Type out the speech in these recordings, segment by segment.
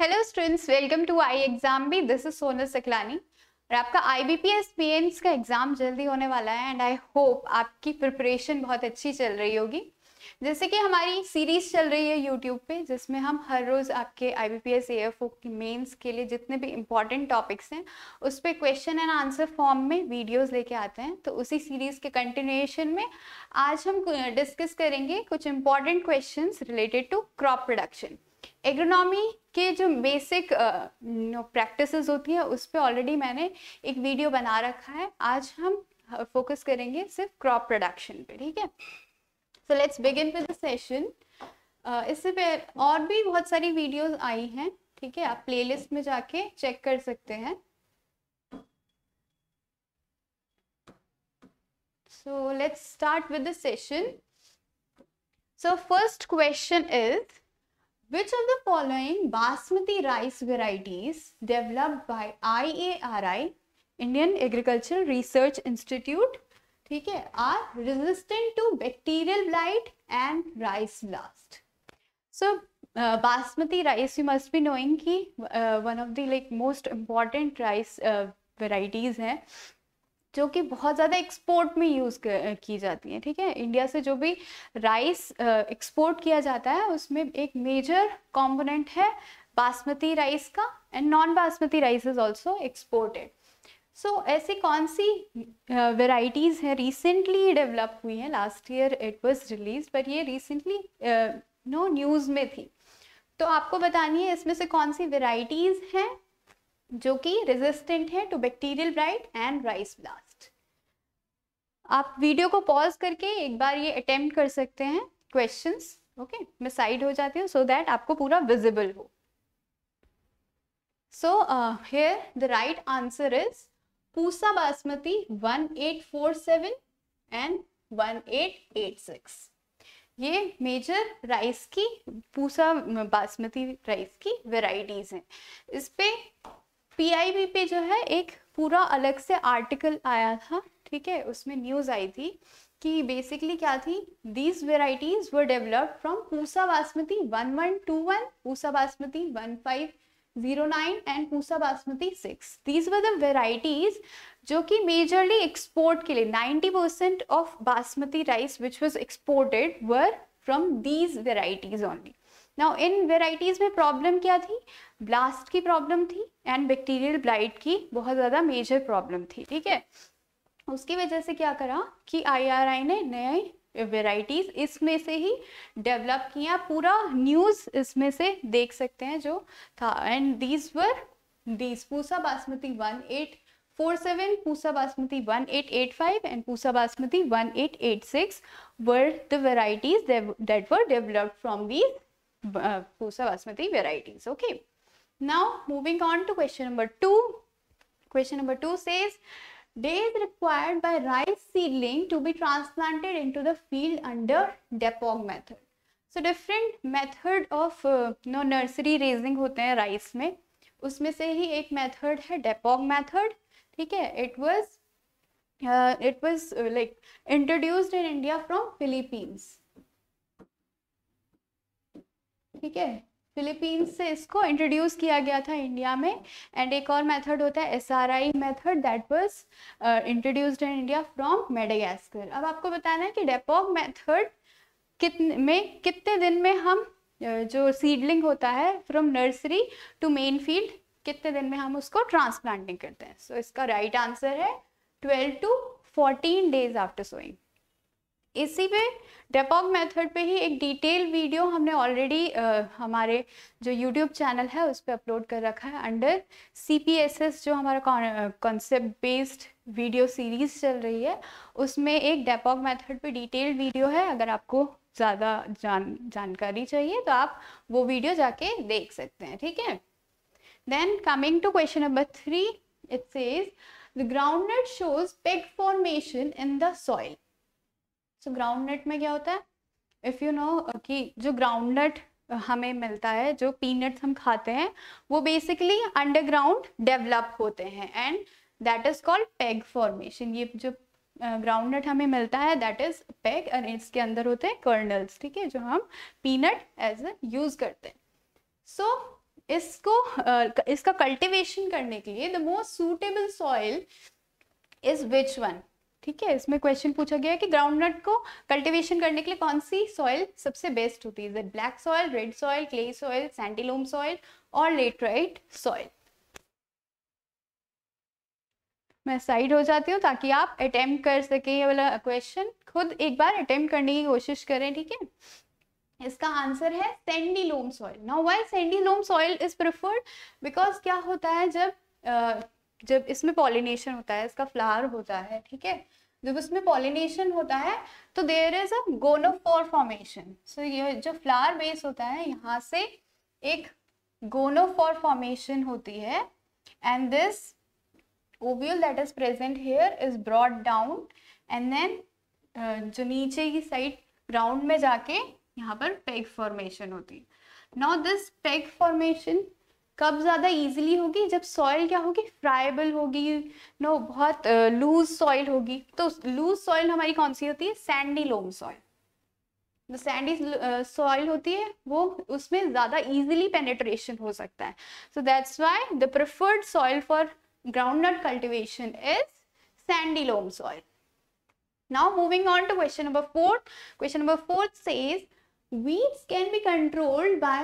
Hello students, welcome to I exam भी। This is Sonal Saklani और आपका IBPS मेंस का एग्जाम जल्दी होने वाला है एंड आई होप आपकी प्रिपरेशन बहुत अच्छी चल रही होगी। जैसे कि हमारी सीरीज चल रही है यूट्यूब पे, जिसमें हम हर रोज़ आपके IBPS AFO की मेंस के लिए जितने भी इंपॉर्टेंट टॉपिक्स हैं उस पर क्वेश्चन एंड आंसर फॉर्म में वीडियोस लेके आते हैं। तो उसी सीरीज के कंटिन्यूएशन में आज हम डिस्कस करेंगे कुछ important questions related to crop production. Agronomy के जो बेसिक प्रैक्टिसेस होती है उस पर ऑलरेडी मैंने एक वीडियो बना रखा है। आज हम फोकस करेंगे सिर्फ क्रॉप प्रोडक्शन पे, ठीक है। So let's begin with the session. इससे पहले और भी बहुत सारी वीडियोस आई हैं, ठीक है, आप प्लेलिस्ट में जाके चेक कर सकते हैं। So let's start with the session. So first question is, which of the following basmati rice varieties developed by IARI, Indian Agricultural Research Institute, ठीक है, are resistant to bacterial blight and rice blast? So basmati rice, you must be knowing कि one of the most important rice varieties है जो कि बहुत ज़्यादा export में use की जाती है, ठीक है। इंडिया से जो भी राइस एक्सपोर्ट किया जाता है उसमें एक मेजर कंपोनेंट है बासमती राइस का, and non basmati rice is also exported. So ऐसी कौन सी वेराइटीज़ हैं रिसेंटली डेवलप हुई हैं? Last year it was release, पर ये रिसेंटली न्यूज़ में थी। तो आपको बतानी है इसमें से कौन सी वेराइटीज़ हैं जो कि रेजिस्टेंट है to bacterial blight and rice blast. आप वीडियो को पॉज करके एक बार ये अटेम्प्ट कर सकते हैं क्वेश्चंस, ओके। मैं साइड हो जाती हूँ सो दैट आपको पूरा विजिबल हो। So here the right answer is Pusa basmati 1847 and 1886। ये मेजर राइस की, पूसा बासमती राइस की वेराइटीज हैं। इस पे PIB पे जो है एक पूरा अलग से आर्टिकल आया था, ठीक है। उसमें न्यूज़ आई थी कि बेसिकली क्या थी, these varieties were developed from Pusa basmati 1121, Pusa basmati 1509 and Pusa basmati 6। These were the varieties जो कि मेजरली एक्सपोर्ट के लिए 90% of basmati rice which was exported were from these varieties only. Now in varieties में प्रॉब्लम क्या थी? ब्लास्ट की प्रॉब्लम थी एंड बैक्टीरियल ब्लाइट की बहुत ज़्यादा मेजर प्रॉब्लम थी, ठीक है। उसकी वजह से क्या करा कि IRI ने नए वेराइटीज इसमें से ही डेवलप किया। पूरा न्यूज़ इसमें से देख सकते हैं जो था। And these Pusa basmati 1847, Pusa basmati 1885 and Pusa basmati 1886 were the varieties that were developed from these Pusa basmati varieties. Okay. Now moving on to question number 2. Question number 2 says, days required by rice seedling to be transplanted into the field under DEPOG method. So different method of nursery raising होते हैं rice में, उसमें से ही एक method है DEPOG method, ठीक है। it was like introduced in India from Philippines, ठीक है। फिलीपींस से इसको इंट्रोड्यूस किया गया था इंडिया में। एंड एक और मेथड होता है SRI method that was introduced in India from Madagascar. अब आपको बताना है कि डेपोग मेथड कितने दिन में हम जो सीडलिंग होता है from nursery to main field, कितने दिन में हम उसको ट्रांसप्लांटिंग करते हैं। सो इसका राइट आंसर है 12 to 14 days आफ्टर सोइंग। इसी पे डेपोग मेथड पे ही एक डिटेल वीडियो हमने ऑलरेडी हमारे जो यूट्यूब चैनल है उस पर अपलोड कर रखा है अंडर CPSS, जो हमारा कॉन्सेप्ट बेस्ड वीडियो सीरीज चल रही है। उसमें एक डेपोग मेथड पे डिटेल वीडियो है। अगर आपको ज़्यादा जानकारी चाहिए तो आप वो वीडियो जाके देख सकते हैं, ठीक है। Then coming to question number 3, it says the groundnut shows peg formation in the soil. तो ग्राउंडनट में क्या होता है? इफ़ यू नो कि जो ग्राउंडनट हमें मिलता है, जो पीनट्स हम खाते हैं, वो बेसिकली अंडरग्राउंड डेवलप होते हैं and that is called peg formation. ये जो ग्राउंडनट हमें मिलता है दैट इज पेग, और इसके अंदर होते हैं कर्नल्स, ठीक है, जो हम पीनट एज ए यूज करते हैं। सो इसका कल्टीवेशन करने के लिए the most suitable soil is which one? ठीक है, इसमें क्वेश्चन पूछा गया है कि ग्राउंडनट को कल्टीवेशन करने के लिए कौन सी सॉइल सबसे बेस्ट होती है? Black soil, red soil, clay soil, sandy loam soil और लेटराइट सॉइल? मैं साइड हो जाती हूँ ताकि आप अटेम्प्ट कर सकें ये वाला क्वेश्चन, खुद एक बार अटेम्प्ट करने की कोशिश करें, ठीक है? इसका आंसर है sandy loam soil. Now why sandy loam soil is preferred? Because क्या होता है, जब इसमें पॉलिनेशन होता है, इसका फ्लावर होता है, ठीक है, जब उसमें पॉलिनेशन होता है तो देयर इज अ गोनोफोर फॉर्मेशन। सो ये जो फ्लावर बेस होता है, यहाँ से एक गोनोफोर फॉर्मेशन होती है, and this ovule that is present here is brought down, and then जो नीचे की साइड ग्राउंड में जाके यहाँ पर पेग फॉर्मेशन होती है। नाउ दिस पेग फॉर्मेशन कब ज़्यादा इजीली होगी? जब सॉइल क्या होगी, फ्राइबल होगी, नो बहुत लूज सॉइल होगी। तो लूज सॉइल हमारी कौन सी होती है? Sandy loam soil. जो सैंडी सॉइल होती है वो उसमें ज़्यादा इजीली पेनिट्रेशन हो सकता है। So that's why the preferred soil for groundnut cultivation is sandy loam soil. Now moving on to question number 4. Question number 4 says weeds can be controlled by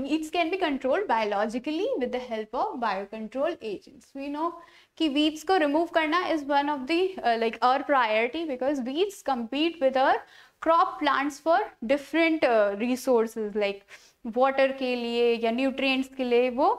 weeds can be controlled biologically with the help of biocontrol agents. We know कि weeds को remove करना is one of the our priority, because weeds compete with our crop plants for different resources, like water के लिए या nutrients के लिए वो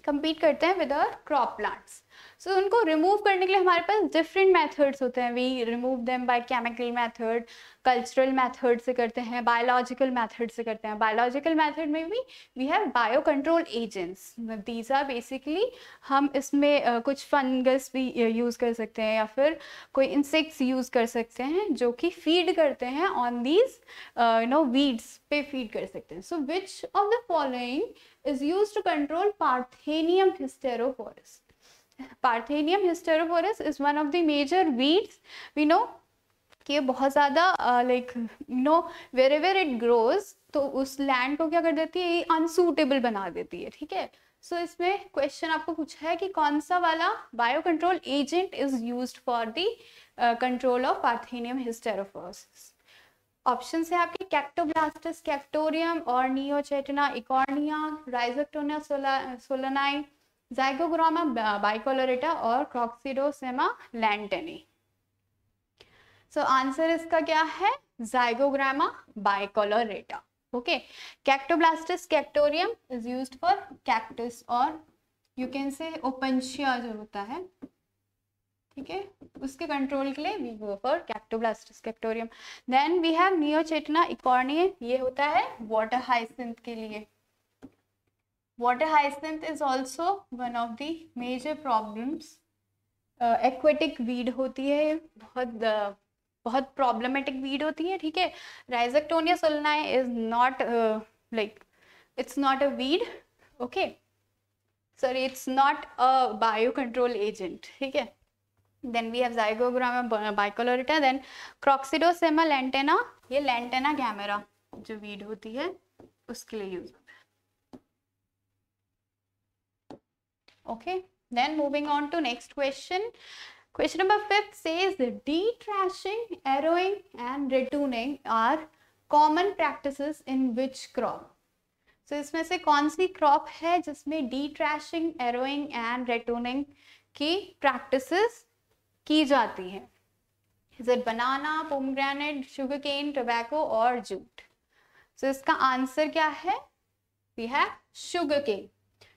compete करते हैं with our crop plants. So उनको रिमूव करने के लिए हमारे पास डिफरेंट मेथड्स होते हैं. We remove them by chemical method, cultural method से करते हैं, बायोलॉजिकल मेथड से करते हैं. बायोलॉजिकल मेथड में भी we have bio control agents. These are basically हम इसमें कुछ फंगस भी यूज़ कर सकते हैं या फिर कोई इंसेक्ट्स यूज़ कर सकते हैं जो कि फीड करते हैं ऑन दीज वीड्स पे फीड कर सकते हैं. So which of the following is used to control parthenium hysterophorus. Parthenium hysterophorus is one of the major weeds. We know कि ये बहुत ज़्यादा wherever it grows तो उस लैंड को क्या कर देती है, ये अनसूटेबल बना देती है. ठीक है. सो इसमें क्वेश्चन आपको पूछा है कि कौन सा वाला bio control agent is used for the control of parthenium hysterophorus. Option है आपके कैक्टोब्लास्टिस कैक्टोरियम और नियोचेटिना इकॉर्निया, राइजोक्टोनिया सोलनाई, ज़ाइगोग्रामा बाइकोलोरेटा और क्रॉक्सिडोसेमा लैंटेनी. सो आंसर इसका क्या है? Zygogramma bicolorata. Okay. Cactoblastis cactorum is used for cactus और यू कैन से ओपेंशिया जो होता है, ठीक है, उसके कंट्रोल के लिए we go for cactoblastis cactorum. Then we have neochetina eichhorniae, ये होता है वाटर हाइसिंथ के लिए. Water hyacinth is also one of the major problems. Aquatic weed होती है, बहुत problematic weed होती है. ठीक है. Rhizoctonia solanae is not it's not a weed. Okay. Sorry, it's not a biocontrol agent. ठीक है. Then we have Zygogramma bicolorata. Then Croxidosema lantana, ये lantana gamera जो weed होती है उसके लिए use. Okay, then moving on to next question. Question number 5 says detrashing, arrowing and retuning are common practices in which crop? So इसमें से कौन सी crop है जिसमें detrashing, arrowing and retuning की practices की जाती है? Is it banana, pomegranate, sugarcane, tobacco और jute? So इसका आंसर क्या है? We have sugarcane.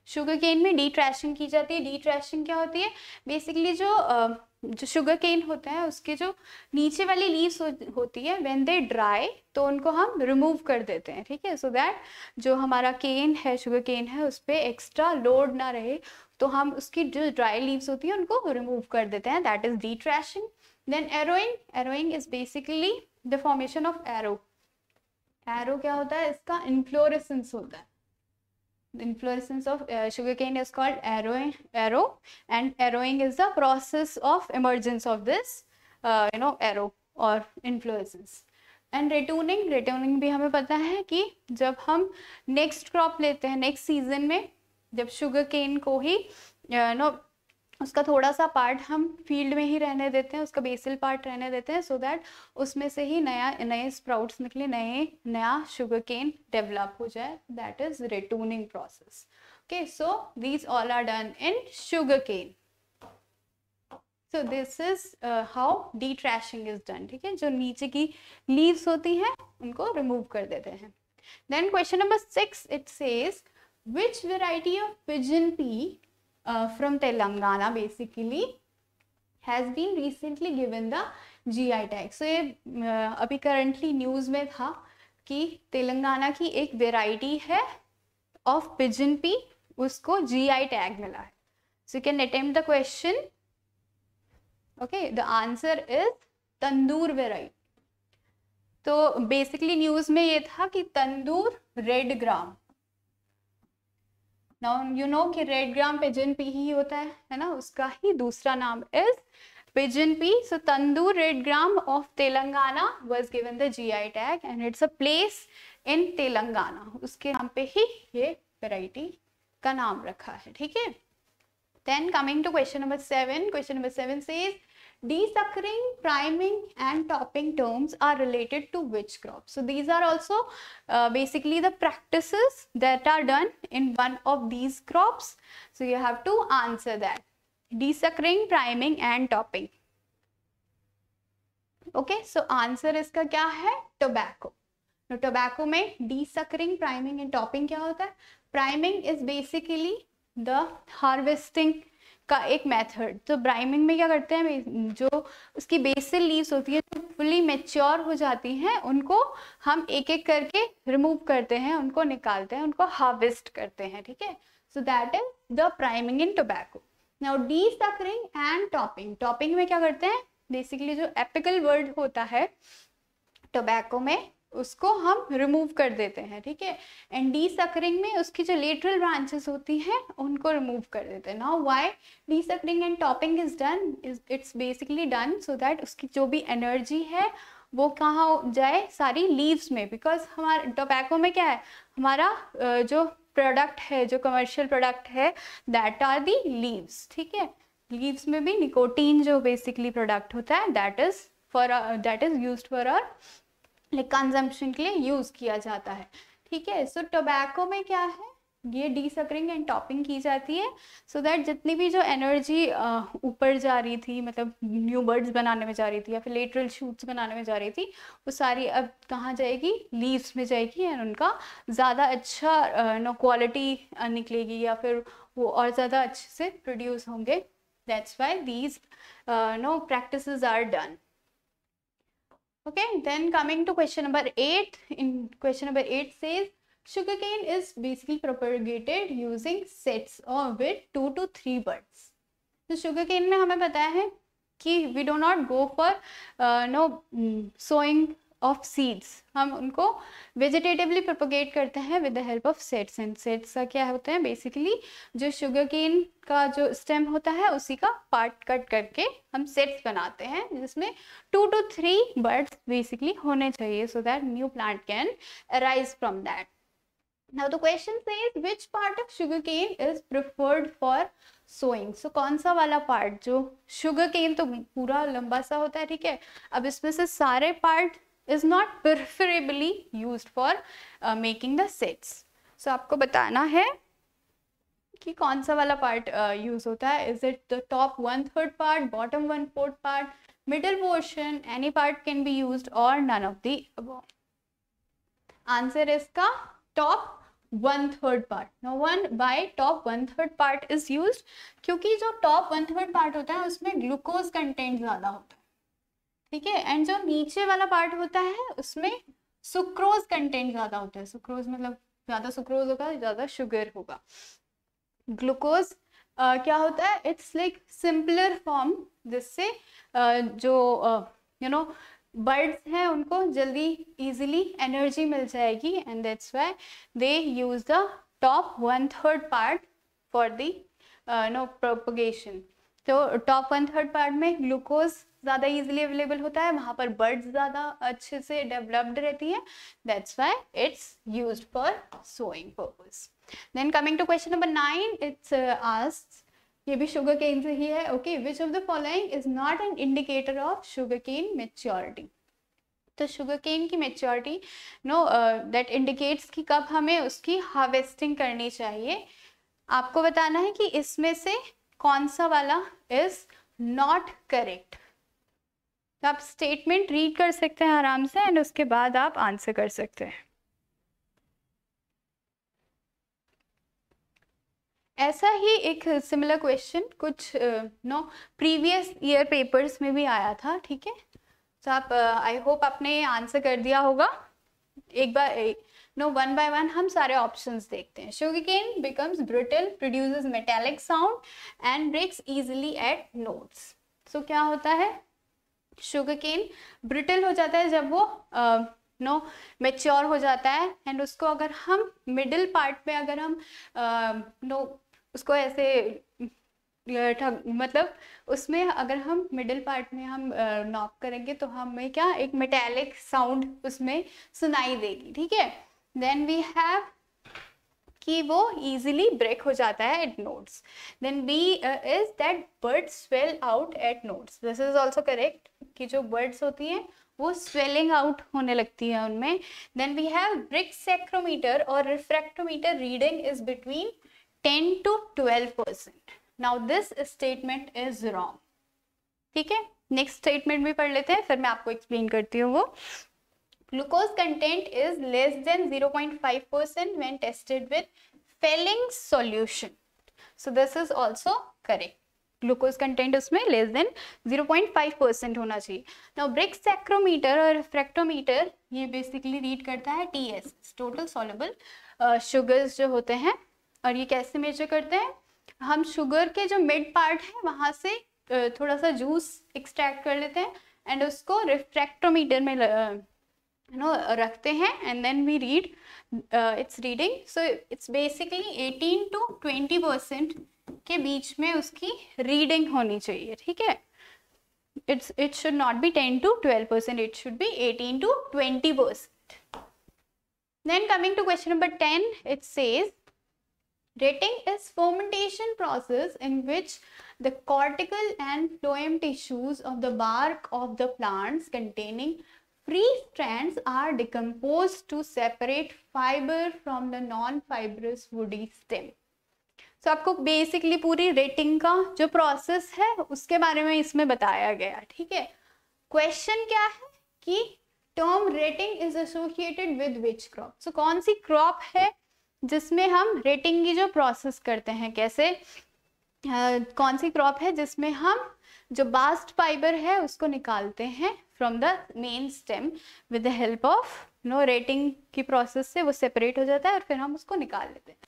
Sugarcane में डीट्रैशिंग की जाती है. डीट्रैशिंग क्या होती है? बेसिकली जो शुगर केन होता है उसके जो नीचे वाली लीव्स होती है, व्हेन दे ड्राई तो उनको हम रिमूव कर देते हैं. ठीक है. सो दैट जो हमारा केन है, शुगर केन है, उस पर एक्स्ट्रा लोड ना रहे तो हम उसकी जो ड्राई लीव्स होती है उनको रिमूव कर देते हैं. That is detrashing. Then arrowing. Arrowing is basically the formation of arrow. Arrow क्या होता है? इसका इन्फ्लोरेसेंस होता है. The inflorescence of sugarcane is called arrow, and arrowing is the process of emergence of this arrow or inflorescence. And returning भी हमें पता है कि जब हम नेक्स्ट क्रॉप लेते हैं नेक्स्ट सीजन में, जब शुगर केन को ही नो उसका थोड़ा सा पार्ट हम फील्ड में ही रहने देते हैं, उसका बेसल पार्ट रहने देते हैं, सो दैट उसमें से ही नए स्प्राउट्स निकले, नया शुगर केन डेवलप हो जाए, that is ratooning process. Okay, so these all are done in sugar cane. So this is how detrashing is done. ठीक है, जो नीचे की लीव्स होती हैं उनको रिमूव कर देते हैं. Then question number 6, it says which variety of pigeon pea from Telangana basically has been recently given the GI tag. So ये अभी currently news में था कि तेलंगाना की एक variety है of pigeon pea, उसको GI tag मिला है. So you can attempt the question. Okay, the answer is tandoor variety. तो basically news में ये था कि Tandur red gram. Now you know कि रेड ग्राम पिजन पी ही होता है ना, उसका ही दूसरा नाम is pigeon pea. So Tandur red gram of Telangana was given the GI tag and it's a place in Telangana. उसके नाम पे ही ये वैरायटी का नाम रखा है. ठीक है, then coming to question number 7. Question number 7 says desuckering, priming and topping terms are related to which crop? So these are also basically the practices that are done in one of these crops. So you have to answer that. Desuckering, priming and topping. Okay, so answer इसका क्या है? Tobacco. Now tobacco में desuckering, priming and topping क्या होता है? Priming is basically the harvesting का एक method. तो प्राइमिंग में क्या करते हैं, जो उसकी बेसल लीव्स होती है जो फुली मैच्योर हो जाती हैं उनको हम एक एक करके रिमूव करते हैं, उनको निकालते हैं, उनको हार्वेस्ट करते हैं. ठीक है, so that is the priming in tobacco. Now desuckering and topping. Topping में क्या करते हैं, बेसिकली जो एपिकल वर्ड होता है टोबैको में उसको हम रिमूव कर देते हैं. ठीक है, एंड डीसकरिंग में उसकी जो लेटरल ब्रांचेस होती हैं उनको रिमूव कर देते हैं. Now why desuckering and topping is done, it's basically done so that उसकी जो भी एनर्जी है वो कहाँ जाए, सारी लीव्स में. बिकॉज हमारे टोबैको में क्या है, हमारा जो प्रोडक्ट है, जो कमर्शियल प्रोडक्ट है, दैट आर दी लीव्स. ठीक है, लीव्स में भी निकोटीन जो बेसिकली प्रोडक्ट होता है that is used for our consumption के लिए यूज किया जाता है. ठीक है, सो टोबैको में क्या है, ये डीसकरिंग एंड टॉपिंग की जाती है सो दैट जितनी भी जो एनर्जी ऊपर जा रही थी, मतलब न्यू बर्ड्स बनाने में जा रही थी या फिर लेटरल शूट्स बनाने में जा रही थी, वो सारी अब कहाँ जाएगी, लीव्स में जाएगी एंड उनका ज़्यादा अच्छा नो क्वालिटी निकलेगी या फिर वो और ज़्यादा अच्छे से प्रोड्यूस होंगे. That's why these no practices are done. Okay, then coming to question number 8. In question number 8 says sugarcane is basically propagated using sets or with 2 to 3 buds. तो sugarcane में हमें पता है कि we do not go for sowing of seeds. हम उनको vegetatively propagate करते हैं with the help of sets. And sets का क्या होता है, बेसिकली जो शुगर केन का जो स्टेम होता है उसी का पार्ट कट करके हम सेट्स बनाते हैं जिसमें 2 to 3 बर्ड्स बेसिकली होने चाहिए so that new plant can arise from that. Now the question says which part of sugarcane is preferred for sowing. So कौन सा वाला पार्ट, जो शुगर केन तो पूरा लंबा सा होता है, ठीक है, अब इसमें से सारे part is not preferably used for making the sets. So आपको बताना है कि कौन सा वाला पार्ट यूज होता है. Is it the top 1/3 part, bottom 1/4 part, middle portion, any part can be used or none of the above. Answer इसका top 1/3 part. Now why top 1/3 part is used? क्योंकि जो top 1/3 part होता है उसमें glucose content ज्यादा होता है. ठीक है, एंड जो नीचे वाला पार्ट होता है उसमें सुक्रोज कंटेंट ज्यादा होता है. सुक्रोज मतलब ज्यादा सुक्रोज होगा, ज्यादा शुगर होगा. ग्लूकोज क्या होता है, इट्स लाइक सिंपलर फॉर्म जिससे जो बर्ड्स हैं उनको जल्दी इजीली एनर्जी मिल जाएगी and that's why they use the top 1/3 part for the propagation. तो टॉप 1/3 पार्ट में ग्लूकोज ज़्यादा इजीली अवेलेबल होता है, वहाँ पर बर्ड्स ज़्यादा अच्छे से डेवलप्ड रहती है, that's why it's used for sowing purpose. Then coming to question number 9, it's asks, ये भी शुगर केन से ही है, okay, which of the following is not an indicator of sugarcane maturity. तो शुगर केन की maturity that indicates कि कब हमें उसकी हार्वेस्टिंग करनी चाहिए। आपको बताना है कि इसमें से कौन सा वाला इज नॉट करेक्ट। तो आप स्टेटमेंट रीड कर सकते हैं आराम से एंड उसके बाद आप आंसर कर सकते हैं। ऐसा ही एक सिमिलर क्वेश्चन कुछ प्रीवियस ईयर पेपर्स में भी आया था, ठीक है। तो आप आई होप आपने आंसर कर दिया होगा। एक बार वन बाय वन हम सारे ऑप्शंस देखते हैं। Sugarcane becomes brittle, produces metallic sound and breaks easily at nodes. So क्या होता है, शुगरकेन ब्रिटल हो जाता है जब वो मैच्योर हो जाता है, एंड उसको अगर हम मिडिल पार्ट में अगर हम उसको ऐसे मतलब उसमें अगर हम मिडिल पार्ट में हम नॉक करेंगे तो हमें क्या एक मेटालिक साउंड उसमें सुनाई देगी, ठीक है। देन वी हैव कि वो इजीली ब्रेक हो जाता है at nodes. Then B is that buds swell out at nodes. This is also correct कि जो बर्ड्स होती हैं वो स्वेलिंग आउट होने लगती है उनमें। देन वी हैव ब्रिक सेक्रोमीटर और refractometer reading is between 10 to 12%. Now this statement is wrong. ठीक है, नेक्स्ट स्टेटमेंट भी पढ़ लेते हैं, फिर मैं आपको एक्सप्लेन करती हूँ वो। Glucose content is less than 0.5% when tested with Fehling solution. So this is also correct. Glucose content उसमें लेस देन 0.5% होना चाहिए। नाउ ब्रिक सेक्रोमीटर और रिफ्रैक्टोमीटर ये बेसिकली रीड करता है TS, टोटल सॉल्युबल शुगर्स जो होते हैं। और ये कैसे मेजर करते हैं, हम शुगर के जो मिड पार्ट है वहाँ से थोड़ा सा जूस एक्सट्रैक्ट कर लेते हैं एंड उसको रिफ्रैक्टोमीटर में रखते हैं and then we read its reading. So it's basically 18 to 20% के बीच में उसकी रीडिंग होनी चाहिए, ठीक है। It should not be 10 to 12%, it should be 18 to 20%. Then coming to question number 10, it says rating is fermentation process in which the cortical and phloem tissues of the bark of the plants containing free strands are decomposed to separate fiber from the non-fibrous woody stem. So आपको basically पूरी rating का जो process है उसके बारे में इसमें बताया गया, ठीक है। क्वेश्चन क्या है कि term retting is associated with which crop. So कौन सी क्रॉप है जिसमें हम रेटिंग की जो प्रोसेस करते हैं, कैसे कौन सी क्रॉप है जिसमें हम जो बास्ट फाइबर है उसको निकालते हैं from the main stem with the help of rating की प्रोसेस से वो सेपरेट हो जाता है और फिर हम उसको निकाल लेते हैं।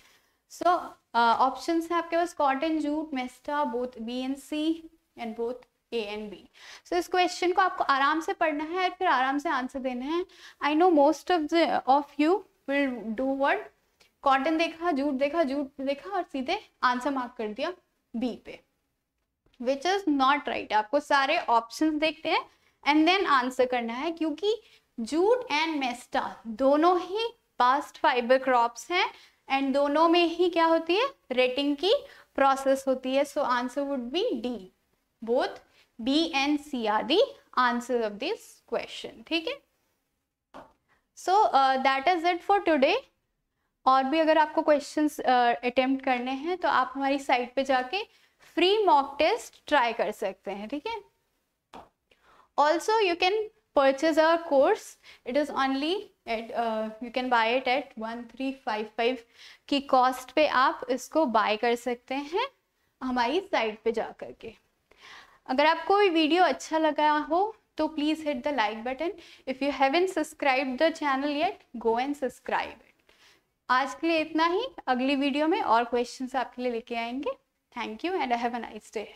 सो ऑप्शंस हैं आपके पास cotton, jute, mesta, both B and C and both A and B. So इस क्वेश्चन को आपको आराम से पढ़ना है और फिर आराम से आंसर देने हैं। I know most of you will do what, cotton देखा, जूट देखा और सीधे आंसर मार्क कर दिया बी पे, विच इज नॉट राइट। आपको सारे ऑप्शंस देखते हैं एंड देन आंसर करना है, क्योंकि जूट एंड मेस्टा दोनों ही बास्ट फाइबर क्रॉप्स हैं एंड दोनों में ही क्या होती है, रेटिंग की प्रोसेस होती है। So answer would be D, both B and C are the answer of this question, ठीक है। So that is it for today. और भी अगर आपको क्वेश्चंस अटेम्प्ट करने हैं तो आप हमारी साइट पे जाके फ्री मॉक टेस्ट ट्राई कर सकते हैं, ठीक है। Also you can purchase our course, it is only at you can buy it at 1355 की कॉस्ट पे आप इसको बाय कर सकते हैं हमारी साइट पे जा कर के। अगर आपको ये वीडियो अच्छा लगा हो तो please hit the like button. If you haven't subscribed the channel yet, go and subscribe it. आज के लिए इतना ही, अगली वीडियो में और क्वेश्चंस आपके लिए लेके आएंगे। Thank you and have a nice day.